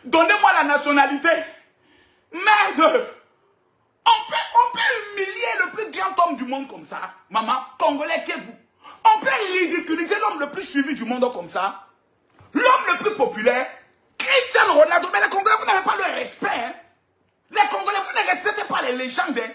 Donnez-moi la nationalité. Merde. On peut humilier le plus grand homme du monde comme ça. Maman, Congolais qu'est-vous? On peut ridiculiser l'homme le plus suivi du monde comme ça. L'homme le plus populaire. Cristiano Ronaldo. Mais les Congolais, vous n'avez pas le respect. Hein? Les Congolais, vous ne respectez pas les légendes. Hein?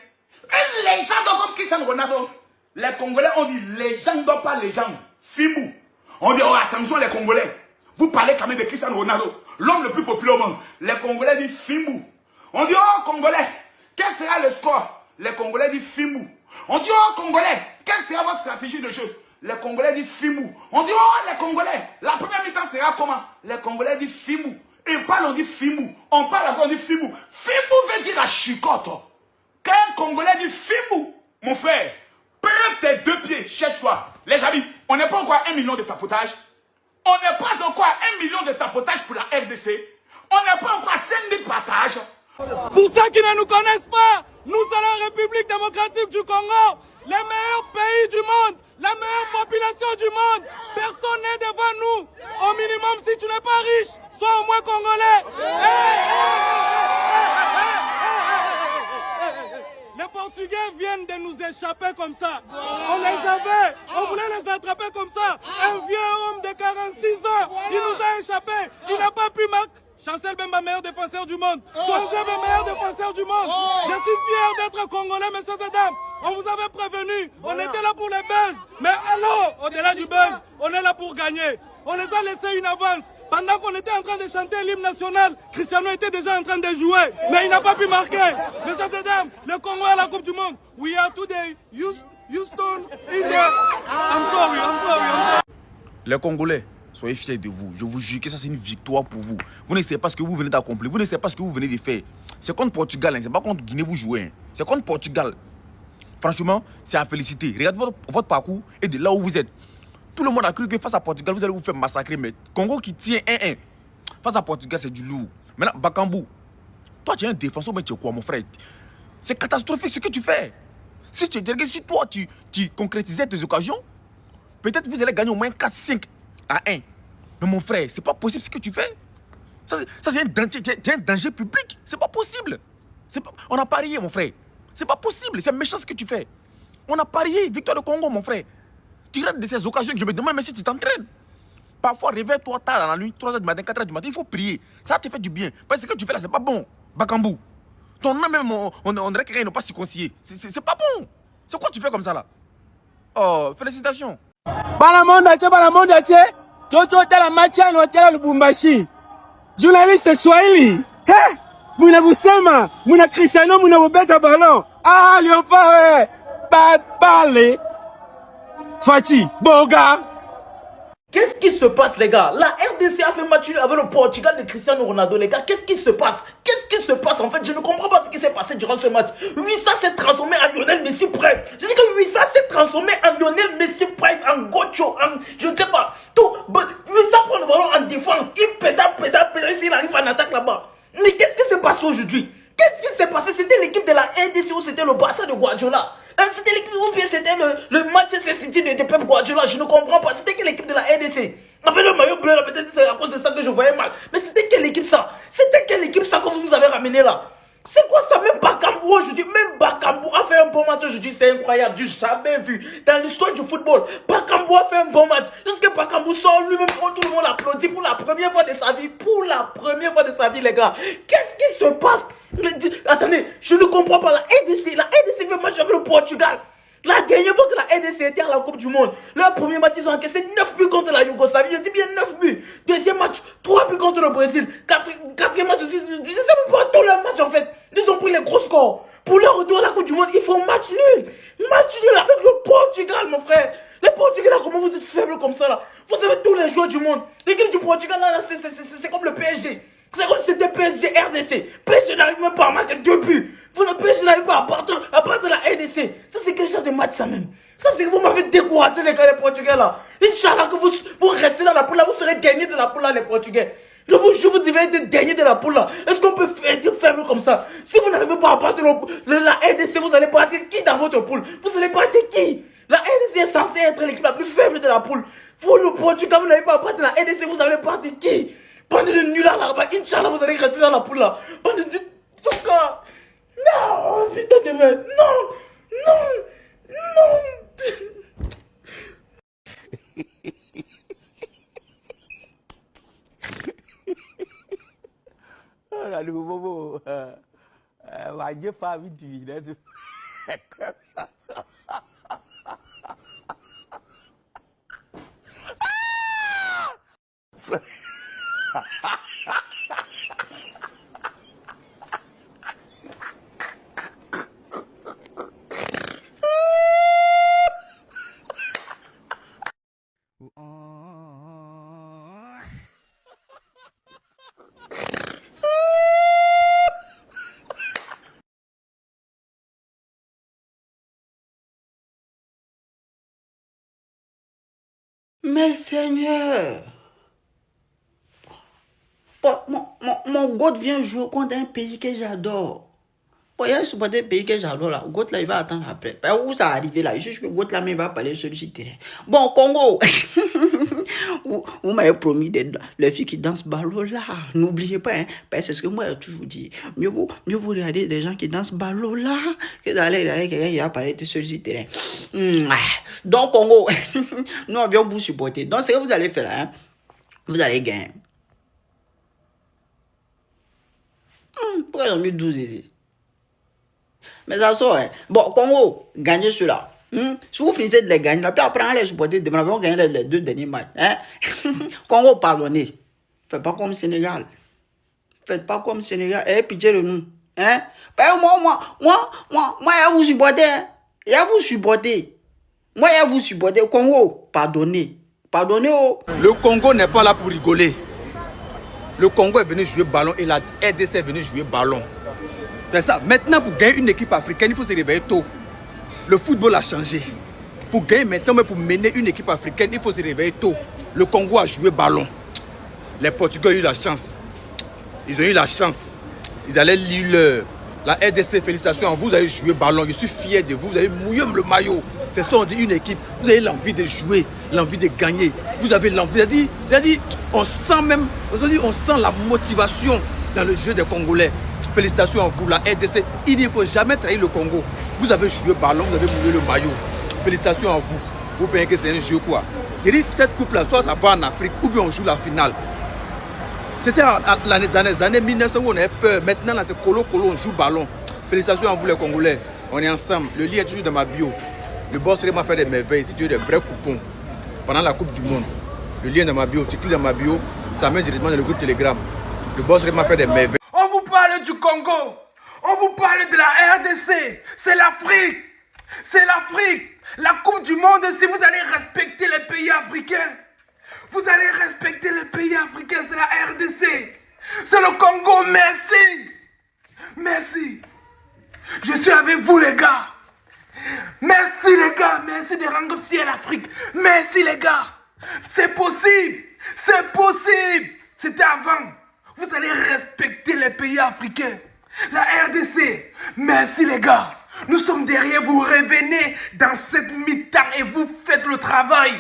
Une légende comme Cristiano Ronaldo. Les Congolais, on dit légende, pas légende. Fimou. On dit, oh attention les Congolais. Vous parlez quand même de Cristiano Ronaldo. L'homme le plus populaire au monde. Les Congolais disent Fimou. On dit, oh Congolais, quel sera le score? Les Congolais disent Fimou. On dit, oh Congolais, quelle sera votre stratégie de jeu? Les Congolais disent Fimou. On dit, oh les Congolais, la première mi-temps sera comment? Les Congolais disent Fimou. Et parle, on dit Fimou. On parle encore, on dit Fimou. Fimou veut dire la chicotte. Quand un Congolais dit Fimou, mon frère, prends tes deux pieds, cherche-toi. Les amis, on n'est pas encore à 1 million de tapotage. On n'est pas encore à 1 million de tapotage pour la RDC. On n'est pas encore à 5 000 partages. Pour ceux qui ne nous connaissent pas, nous sommes la République démocratique du Congo, les meilleurs pays du monde, la meilleure population du monde. Personne n'est devant nous. Au minimum, si tu n'es pas riche, sois au moins congolais. Les Portugais viennent de nous échapper comme ça. On les avait, on voulait les attraper comme ça. Un vieux homme de 46 ans, il nous a échappé. Il n'a pas pu marquer. Chancel Bemba, meilleur défenseur du monde. Gonzebe, meilleur défenseur du monde. Je suis fier d'être congolais, messieurs et dames. On vous avait prévenu. On était là pour les buzz. Mais alors, au-delà du buzz, on est là pour gagner. On les a laissé une avance. Pendant qu'on était en train de chanter l'hymne national, Cristiano était déjà en train de jouer. Mais il n'a pas pu marquer. Messieurs et dames, le Congo à la Coupe du Monde. We are today Houston, India. I'm sorry. Les Congolais, soyez fiers de vous. Je vous jure que ça, c'est une victoire pour vous. Vous ne savez pas ce que vous venez d'accomplir. Vous ne savez pas ce que vous venez de faire. C'est contre Portugal. Hein. C'est pas contre Guinée vous jouez. Hein. C'est contre Portugal. Franchement, c'est à féliciter. Regardez votre parcours et de là où vous êtes. Tout le monde a cru que face à Portugal, vous allez vous faire massacrer. Mais Congo qui tient 1-1. Face à Portugal, c'est du lourd. Maintenant, Bakambu, toi, tu es un défenseur, mais tu es quoi, mon frère? C'est catastrophique ce que tu fais. Si toi, tu concrétisais tes occasions, peut-être vous allez gagner au moins 4-5 à 1. Mais mon frère, c'est pas possible ce que tu fais. Ça c'est un danger public. C'est pas possible. On a parié, mon frère. C'est pas possible. C'est méchant ce que tu fais. On a parié. Victoire de Congo, mon frère. Tu rates de ces occasions que je me demande, mais si tu t'entraînes. Parfois, réveille-toi tard dans la nuit, 3h du matin, 4h du matin, il faut prier. Ça te fait du bien. Parce que ce que tu fais là, c'est pas bon. Bakambu. Ton nom même, on dirait que quelqu'un n'a pas circoncis. C'est pas bon. C'est quoi tu fais comme ça là? Oh, félicitations. Journaliste Swahili. Muna Busema, Muna Cristiano, Muna Bobeta Ballon. Ah, Léopard, pas parler. Fati, Boga. Qu'est-ce qui se passe, les gars? La RDC a fait match avec le Portugal de Cristiano Ronaldo, les gars. Qu'est-ce qui se passe? Qu'est-ce qui se passe? En fait, je ne comprends pas ce qui s'est passé durant ce match. Wissa s'est transformé en Lionel Messi Prime. Je dis que Wissa s'est transformé en Lionel Messi Prime, en Gocho, en je ne sais pas. Tout. Wissa prend le ballon en défense. Il pédale, il arrive en attaque là-bas. Mais qu'est-ce qui s'est passé aujourd'hui? Qu'est-ce qui s'est passé? C'était l'équipe de la RDC ou c'était le Barça de Guardiola? C'était l'équipe ou bien c'était le Manchester City de Pep Guardiola? Je ne comprends pas. C'était quelle équipe de la RDC? Avec le maillot bleu là, peut-être c'est à cause de ça que je voyais mal. Mais c'était quelle équipe ça? C'était quelle équipe ça que vous nous avez ramené là? C'est quoi ça? Même Bakambu aujourd'hui, même Bakambu a fait un bon match aujourd'hui, c'est incroyable, du jamais vu dans l'histoire du football. Bakambu a fait un bon match. Jusqu'à Bakambu sort lui-même, tout le monde applaudit pour la première fois de sa vie. Pour la première fois de sa vie, les gars. Qu'est-ce qui se passe? Attendez, je ne comprends pas. La RDC veut match avec le Portugal. La dernière fois que la RDC était à la Coupe du Monde, leur premier match, ils ont encaissé 9 buts contre la Yougoslavie. Je dis bien 9 buts. Deuxième match, 3 buts contre le Brésil. Quatrième match aussi, je ne sais même pas tous les matchs en fait. Ils ont pris les gros scores. Pour leur retour à la Coupe du Monde, ils font match nul. Match nul avec le Portugal, mon frère. Les Portugais là, comment vous êtes faibles comme ça là? Vous avez tous les joueurs du monde. L'équipe du Portugal là, c'est comme le PSG. C'est comme si c'était PSG RDC. PSG n'arrive même pas à marquer 2 buts. Vous ne PSG n'arrive pas à battre la RDC. Ça c'est quel genre de match ça même? Ça c'est que vous m'avez découragé les gars les Portugais là. Inch'Allah que vous restez dans la poule là, vous serez dernier de la poule là les Portugais. Je vous jure, vous devez être dernier de la poule là. Est-ce qu'on peut être faible comme ça? Si vous n'arrivez pas à battre la RDC, vous allez battre qui dans votre poule? Vous allez battre qui? La RDC est censée être l'équipe la plus faible de la poule. Vous le Portugal, vous n'arrivez pas à battre la RDC, vous allez battre qui? Bande de nuls. celui-là, là-bas, Inch'Allah, vous allez rester dans la poule là. On est dit, non, putain de merde, non, non, non. Lalu bobo, wajib paham itu dah tu. Mais Seigneur, mon God vient jouer contre un pays que j'adore. Bon, il y a supporter un pays que j'adore là. God là, il va attendre après. Où ça arrive là? Je suis que God là, mais il va parler sur le terrain. Bon, Congo, vous m'avez promis les filles qui dansent ballot là. N'oubliez pas, hein, parce que c'est ce que moi j'ai toujours dit. Mieux vous regarder des gens qui dansent ballot là que d'aller quelqu'un qui va parler sur le terrain. Donc, Congo, nous avions vous supporter. Donc, ce que vous allez faire là, hein, vous allez gagner. Pourquoi ils ont mis 12 ici? Mais ça sort, hein. Bon, Congo, gagnez ceux-là. Si vous finissez de les gagner, là, puis après, les supporter, demain, on va gagner les 2 derniers matchs. Hein? Congo, pardonnez. Faites pas comme Sénégal. Faites pas comme Sénégal. Eh, pitié de nous. Hein? Ben, moi, il vous supporter. Hein? Il vous supporter. Moi, il vous supporter. Congo, pardonnez. Pardonnez. Oh. Le Congo n'est pas là pour rigoler. Le Congo est venu jouer ballon et la RDC est venu jouer ballon. C'est ça. Maintenant, pour gagner une équipe africaine, il faut se réveiller tôt. Le football a changé. Pour gagner maintenant, mais pour mener une équipe africaine, il faut se réveiller tôt. Le Congo a joué ballon. Les Portugais ont eu la chance. Ils ont eu la chance. Ils allaient lire la RDC. Félicitations à vous, vous avez joué ballon. Je suis fier de vous. Vous avez mouillé le maillot. C'est ça, on dit une équipe. Vous avez l'envie de jouer, l'envie de gagner. Vous avez l'envie. C'est-à-dire, on sent même, on sent la motivation dans le jeu des Congolais. Félicitations à vous, la RDC. Il ne faut jamais trahir le Congo. Vous avez joué ballon, vous avez mouillé le maillot. Félicitations à vous. Vous pensez que c'est un jeu quoi? Je dis cette coupe-là, soit ça va en Afrique, ou bien on joue la finale. C'était dans les années 1900 où on avait peur. Maintenant, là, c'est colo, on joue ballon. Félicitations à vous, les Congolais. On est ensemble. Le lien est toujours dans ma bio. Le boss m'a fait des merveilles. Si tu veux des vrais coupons pendant la Coupe du Monde, le lien dans ma bio. Tu cliques dans ma bio, tu t'amènes directement dans le groupe Telegram. Le boss m'a fait des merveilles. On vous parle du Congo. On vous parle de la RDC. C'est l'Afrique. C'est l'Afrique. La Coupe du Monde, si vous allez respecter les pays africains. Vous allez respecter les pays africains. C'est la RDC. C'est le Congo. Merci. Merci. Je suis avec vous les gars. Merci les gars. Merci de rendre fier l'Afrique. Merci les gars. C'est possible. C'est possible. C'était avant. Vous allez respecter les pays africains. La RDC. Merci les gars. Nous sommes derrière vous. Revenez dans cette mi-temps et vous faites le travail.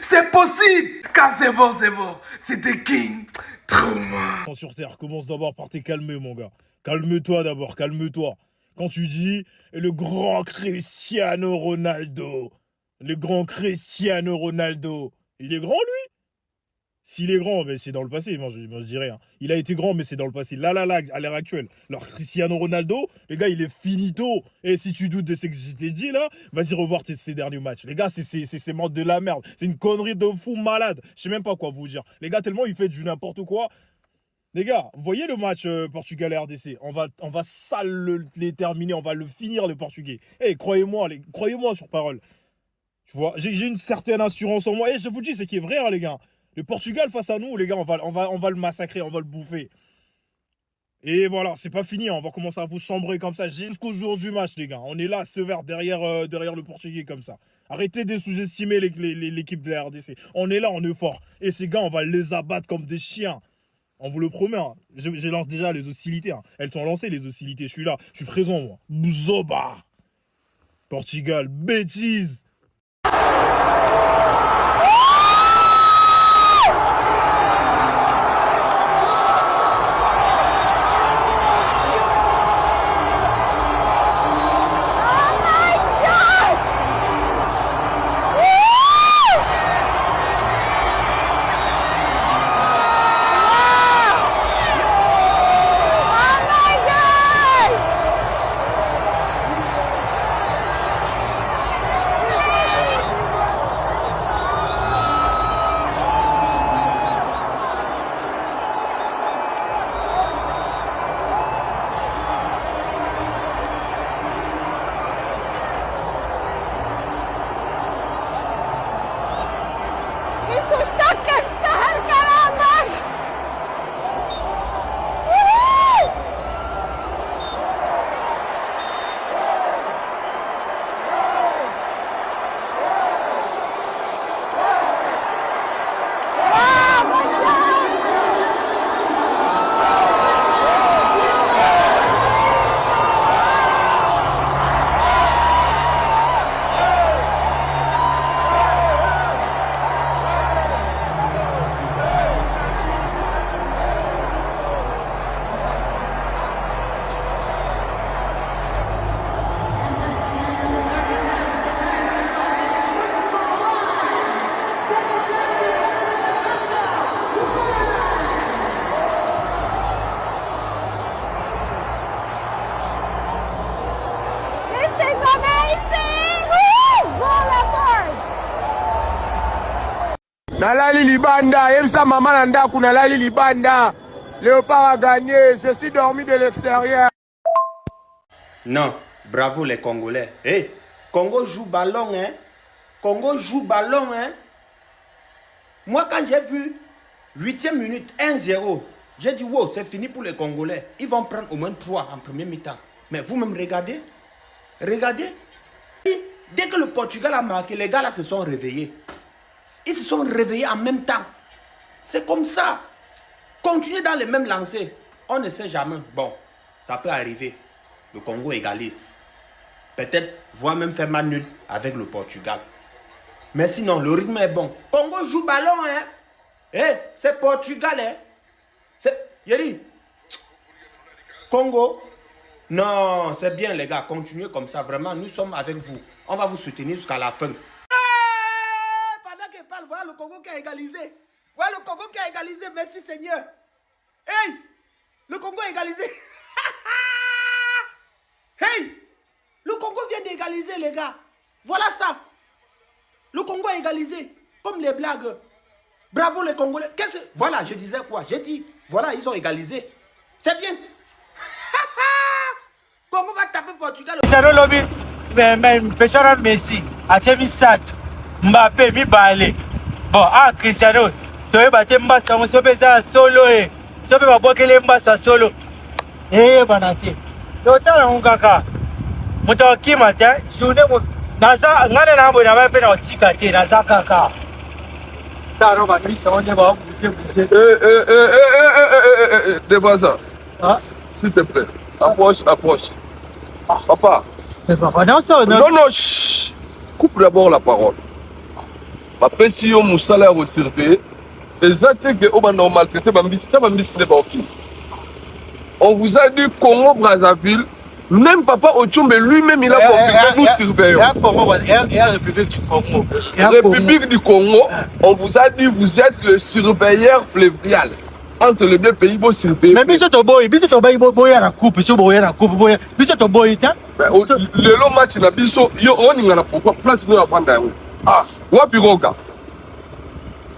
C'est possible. Quand c'est bon, c'est bon. C'était King Trauma. Sur Terre, commence d'abord par te calmer, mon gars. Calme-toi d'abord, calme-toi. Quand tu dis le grand Cristiano Ronaldo, le grand Cristiano Ronaldo, il est grand lui? S'il est grand, ben c'est dans le passé, moi je dis rien. Il a été grand, mais c'est dans le passé. Là, à l'heure actuelle. Alors Cristiano Ronaldo, les gars, il est finito. Et si tu doutes de ce que je t'ai dit là, vas-y revoir ces derniers matchs. Les gars, c'est mort de la merde. C'est une connerie de fou malade. Je sais même pas quoi vous dire. Les gars, tellement il fait du n'importe quoi. Les gars, vous voyez le match Portugal-RDC, on va les terminer, on va le finir le Portugais. Eh, croyez-moi sur parole. Tu vois, j'ai une certaine assurance en moi. Et je vous dis, c'est qui est vrai, hein, les gars. Le Portugal face à nous, les gars, on va le massacrer, on va le bouffer. Et voilà, c'est pas fini, on va commencer à vous chambrer comme ça jusqu'au jour du match, les gars. On est là, sévère, derrière le Portugais comme ça. Arrêtez de sous-estimer l'équipe de la RDC. On est là, on est fort. Et ces gars, on va les abattre comme des chiens. On vous le promet, hein. Je lance déjà les hostilités. Hein. Elles sont lancées, les hostilités. Je suis là, je suis présent, moi. Bouzoba. Portugal, bêtise. Nalali Libanda, Yemsa Maman Nanda, Nalali Libanda. Léopard a gagné, je suis dormi de l'extérieur. Non, bravo les Congolais. Hey, Congo joue ballon, hein. Congo joue ballon, hein. Moi, quand j'ai vu 8e minute, 1-0, j'ai dit, wow, c'est fini pour les Congolais. Ils vont prendre au moins 3 en premier mi-temps. Mais vous-même, regardez. Regardez. Dès que le Portugal a marqué, les gars là se sont réveillés. Ils se sont réveillés en même temps. C'est comme ça. Continuez dans les mêmes lancers. On ne sait jamais. Bon, ça peut arriver. Le Congo égalise. Peut-être, voire même faire mal nul avec le Portugal. Mais sinon, le rythme est bon. Congo joue ballon, hein. Eh, c'est Portugal, hein. C'est... Yeri. Congo. Non, c'est bien, les gars. Continuez comme ça. Vraiment, nous sommes avec vous. On va vous soutenir jusqu'à la fin. Pendant qu'il parle, voilà le Congo qui a égalisé. Voilà le Congo qui a égalisé. Merci, Seigneur. Hey, le Congo a égalisé. Hey, le Congo vient d'égaliser, les gars. Voilà ça. Le Congo a égalisé. Comme les blagues. Bravo les Congolais. Voilà, je disais quoi? J'ai dit, voilà, ils ont égalisé. C'est bien. Congo va taper Portugal. Cristiano Lobi, Pechora Messi, Achemi Sat, Mbappé, Mibale. Bon, Cristiano, tu es battu Mbassa, on se fait solo. Si on peut pas les Mbassa solo. Banati. L'autant, on kaka. Mouton qui matin, journée, Nasa, Nana Nabo n'avait pas de ticati, Nasa kaka. Devant ça. S'il te plaît. Approche, approche. Papa. Papa, non, ça, non. Non, non, chut. Coupe d'abord la parole. Papa, si on m'a salaire au surveiller, les attaques on va normal traiter, on vous a dit Congo Brazzaville, même Papa Ochombe lui-même il a confirmé, nous surveillons. La République du Congo. République du Congo, on vous a dit vous êtes le surveilleur fluvial. Entre les deux pays, vous surveillez. Mais Bissot Boy, à la coupe, Bissot Boy à la coupe, Bissot Boy, le long match na Bissot, on a pourquoi place nous à prendre. Ah, Wapiroga.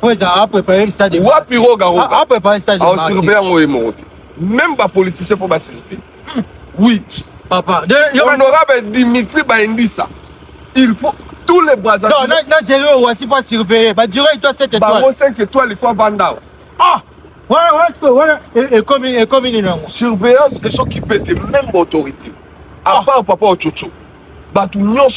Oui, ça a préparé le stade. Wapiroga, a préparé le stade. En surveillant au monté. Même pas politicien pour passer. Oui. Papa, honorable Dimitri Baindissa. Il faut tous les Brazzaville. Non, non, j'ai aussi pas surveiller. Bah, durant toi 7 étoiles. Bah, 5 étoiles, il faut vendre. Ah! Voilà, et comme une surveillance, et ce qui peut être même autorité. À part Papa Ochocho. Bah, tout le monde,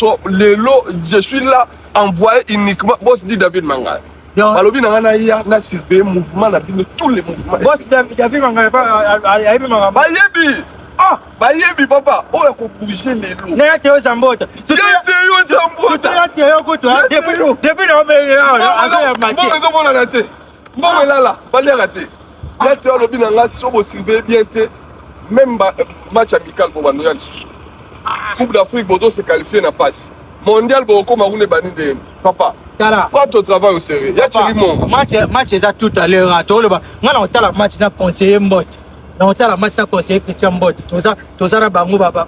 je suis là, envoyé uniquement. Boss dit David Manga. Balobi na surveiller mouvement, tous les mouvements. Boss David Manga, Bayebi! Ah! Bayebi, papa! Oh, il faut bouger les lots. N'a Théo Zambota. Théo Zambota! Depuis même match amical pour Banoyal. Coupe d'Afrique, Bodo se qualifier na passe. Mondial, Boko Maroune Banide. Papa, prends ton travail au sérieux. Match est tout à l'heure. On a la match n'a conseillé Mbot. On a la match n'a conseillé Christian Mbot. Tout ça, na Bango Baba.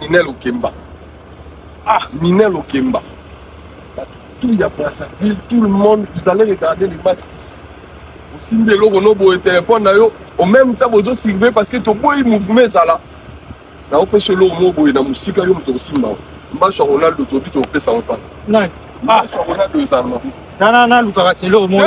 Ninel Okemba. Ah, Ninel Okemba. Tout y a Brazzaville, tout le monde, vous allez regarder les matchs. Aussi, de l'eau, on a un téléphone, au même temps, vous avez surveillé parce que tu as un mouvement, ça là. Là, on peut se l'eau, on a la musique, on a aussi mal. On va sur Ronaldo, tu as ça en fait. Non. Ah, sur Ronaldo, ça. Non, Lucas, c'est l'eau. Oh.